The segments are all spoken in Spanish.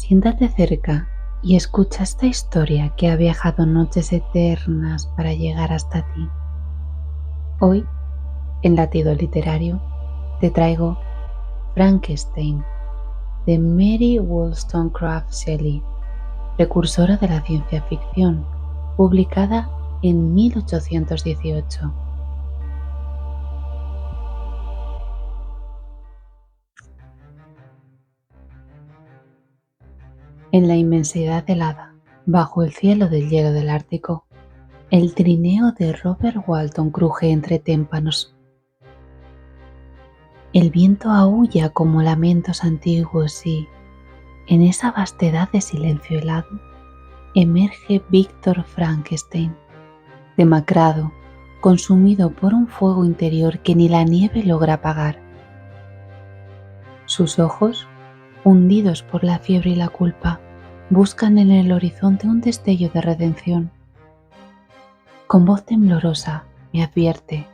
Siéntate cerca y escucha esta historia que ha viajado noches eternas para llegar hasta ti. Hoy, en Latido Literario, te traigo Frankenstein, de Mary Wollstonecraft Shelley, precursora de la ciencia ficción, publicada en 1818. En la inmensidad helada, bajo el cielo del hielo del Ártico, el trineo de Robert Walton cruje entre témpanos. El viento aúlla como lamentos antiguos y, en esa vastedad de silencio helado, emerge Víctor Frankenstein, demacrado, consumido por un fuego interior que ni la nieve logra apagar. Sus ojos, hundidos por la fiebre y la culpa, buscan en el horizonte un destello de redención. Con voz temblorosa me advierte: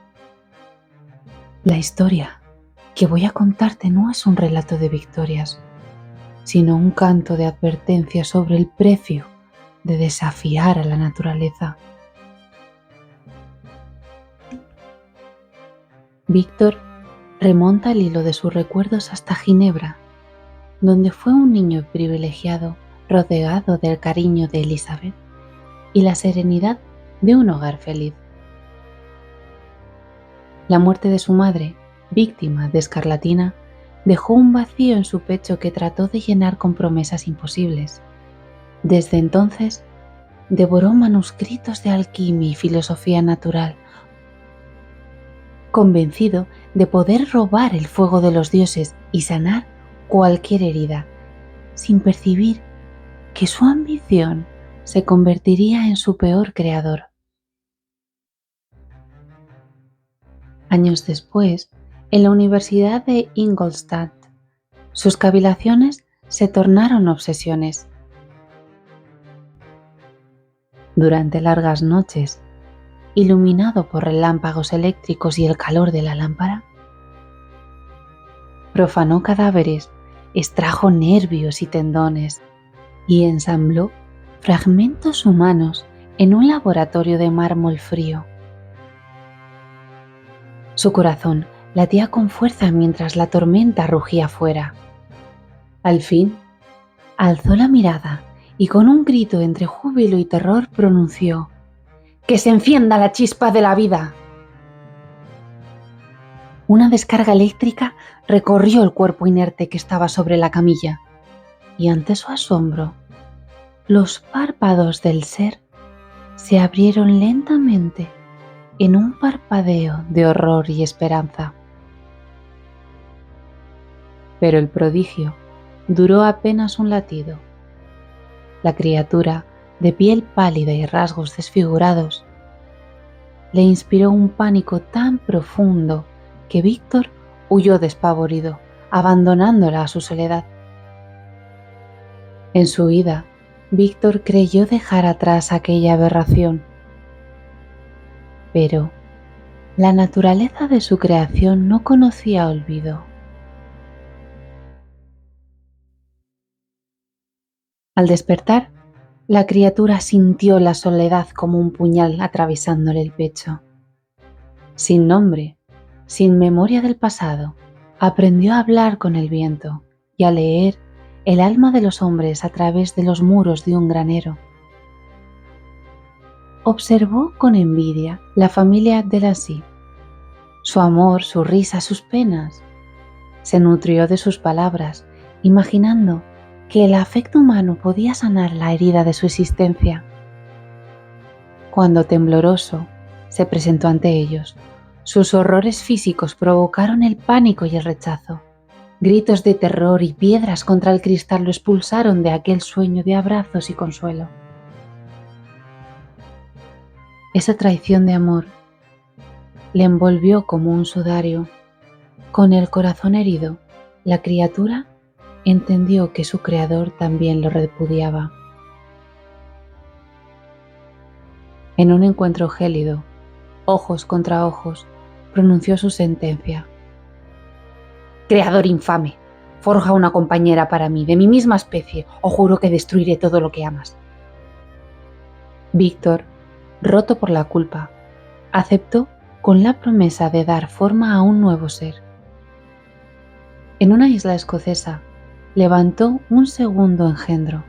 la historia que voy a contarte no es un relato de victorias, sino un canto de advertencia sobre el precio de desafiar a la naturaleza. Víctor remonta el hilo de sus recuerdos hasta Ginebra, donde fue un niño privilegiado rodeado del cariño de Elizabeth y la serenidad de un hogar feliz. La muerte de su madre, víctima de escarlatina, dejó un vacío en su pecho que trató de llenar con promesas imposibles. Desde entonces, devoró manuscritos de alquimia y filosofía natural, convencido de poder robar el fuego de los dioses y sanar cualquier herida, sin percibir que su ambición se convertiría en su peor creador. Años después, en la Universidad de Ingolstadt, sus cavilaciones se tornaron obsesiones. Durante largas noches, iluminado por relámpagos eléctricos y el calor de la lámpara, profanó cadáveres, extrajo nervios y tendones y ensambló fragmentos humanos en un laboratorio de mármol frío. Su corazón latía con fuerza mientras la tormenta rugía fuera. Al fin, alzó la mirada y con un grito entre júbilo y terror pronunció: ¡que se encienda la chispa de la vida! Una descarga eléctrica recorrió el cuerpo inerte que estaba sobre la camilla, y ante su asombro, los párpados del ser se abrieron lentamente en un parpadeo de horror y esperanza. Pero el prodigio duró apenas un latido. La criatura, de piel pálida y rasgos desfigurados, le inspiró un pánico tan profundo que Víctor huyó despavorido, abandonándola a su soledad. En su huida, Víctor creyó dejar atrás aquella aberración, pero la naturaleza de su creación no conocía olvido. Al despertar, la criatura sintió la soledad como un puñal atravesándole el pecho. Sin nombre, sin memoria del pasado, aprendió a hablar con el viento y a leer el alma de los hombres a través de los muros de un granero. Observó con envidia la familia Delacy, su amor, su risa, sus penas. Se nutrió de sus palabras, imaginando que el afecto humano podía sanar la herida de su existencia. Cuando tembloroso se presentó ante ellos, sus horrores físicos provocaron el pánico y el rechazo. Gritos de terror y piedras contra el cristal lo expulsaron de aquel sueño de abrazos y consuelo. Esa traición de amor le envolvió como un sudario. Con el corazón herido, la criatura entendió que su creador también lo repudiaba. En un encuentro gélido, ojos pronunció su sentencia: «Creador infame, Forja una compañera para mí, de mi misma especie, o juro que destruiré todo lo que amas. Víctor, roto por la culpa, aceptó con la promesa de dar forma a un nuevo ser. En una isla escocesa, levantó un segundo engendro.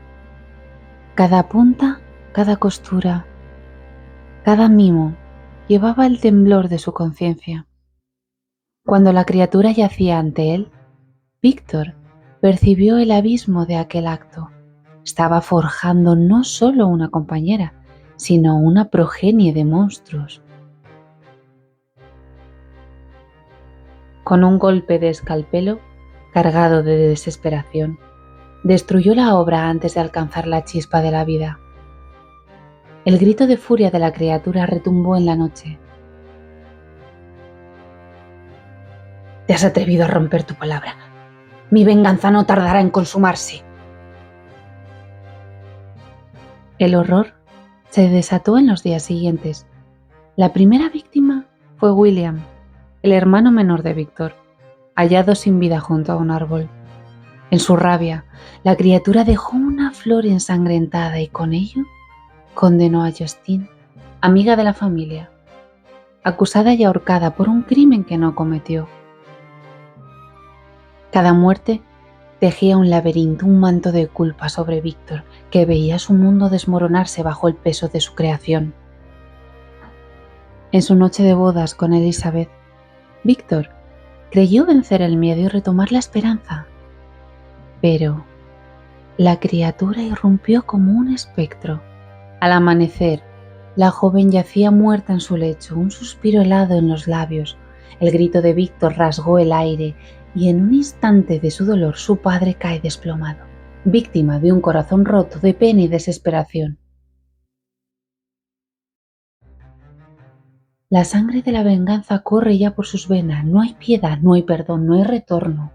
Cada punta, cada costura, cada mimo llevaba el temblor de su conciencia. Cuando la criatura yacía ante él, Víctor percibió el abismo de aquel acto. Estaba forjando no solo una compañera, sino una progenie de monstruos. Con un golpe de escalpelo, cargado de desesperación, destruyó la obra antes de alcanzar la chispa de la vida. El grito de furia de la criatura retumbó en la noche. Te has atrevido a romper tu palabra. Mi venganza no tardará en consumarse. El horror se desató en los días siguientes. La primera víctima fue William, el hermano menor de Víctor, hallado sin vida junto a un árbol. En su rabia, la criatura dejó una flor ensangrentada y con ello condenó a Justine, amiga de la familia, acusada y ahorcada por un crimen que no cometió. Cada muerte tejía un laberinto, un manto de culpa sobre Víctor, que veía su mundo desmoronarse bajo el peso de su creación. En su noche de bodas con Elizabeth, Víctor creyó vencer el miedo y retomar la esperanza. Pero la criatura irrumpió como un espectro. Al amanecer, la joven yacía muerta en su lecho, un suspiro helado en los labios. El grito de Víctor rasgó el aire y en un instante de su dolor su padre cae desplomado, víctima de un corazón roto de pena y desesperación. La sangre de la venganza corre ya por sus venas, no hay piedad, no hay perdón, no hay retorno.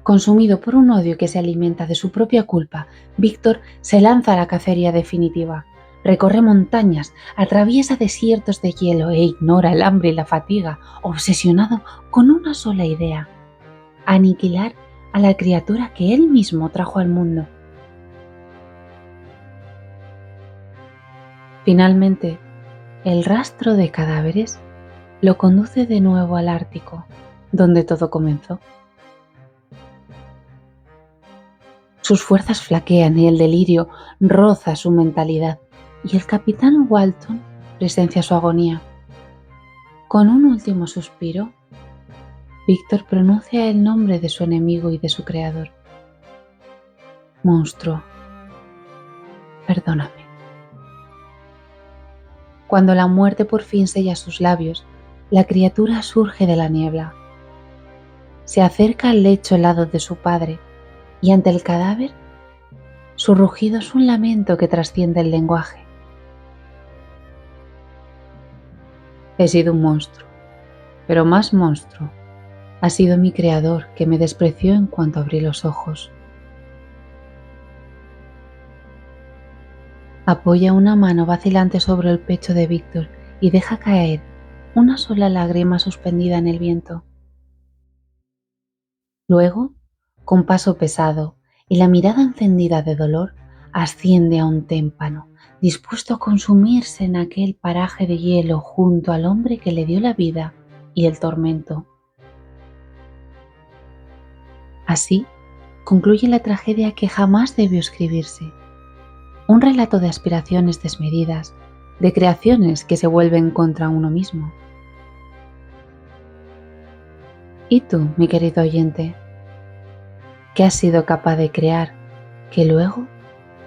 Consumido por un odio que se alimenta de su propia culpa, Víctor se lanza a la cacería definitiva. Recorre montañas, atraviesa desiertos de hielo e ignora el hambre y la fatiga, obsesionado con una sola idea: aniquilar a la criatura que él mismo trajo al mundo. Finalmente, el rastro de cadáveres lo conduce de nuevo al Ártico, donde todo comenzó. Sus fuerzas flaquean y el delirio roza su mentalidad, y el capitán Walton presencia su agonía. Con un último suspiro, Víctor pronuncia el nombre de su enemigo y de su creador. Monstruo, perdóname. Cuando la muerte por fin sella sus labios, la criatura surge de la niebla. Se acerca al lecho helado de su padre, y ante el cadáver, su rugido es un lamento que trasciende el lenguaje. He sido un monstruo, pero más monstruo ha sido mi creador, que me despreció en cuanto abrí los ojos. Apoya una mano vacilante sobre el pecho de Víctor y deja caer una sola lágrima suspendida en el viento. Luego, con paso pesado y la mirada encendida de dolor, asciende a un témpano, dispuesto a consumirse en aquel paraje de hielo junto al hombre que le dio la vida y el tormento. Así concluye la tragedia que jamás debió escribirse. Un relato de aspiraciones desmedidas, de creaciones que se vuelven contra uno mismo. ¿Y tú, mi querido oyente? ¿Qué has sido capaz de crear que luego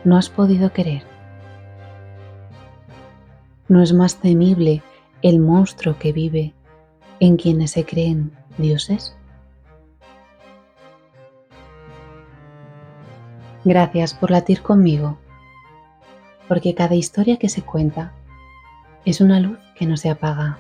no has podido querer? ¿No es más temible el monstruo que vive en quienes se creen dioses? Gracias por latir conmigo, porque cada historia que se cuenta es una luz que no se apaga.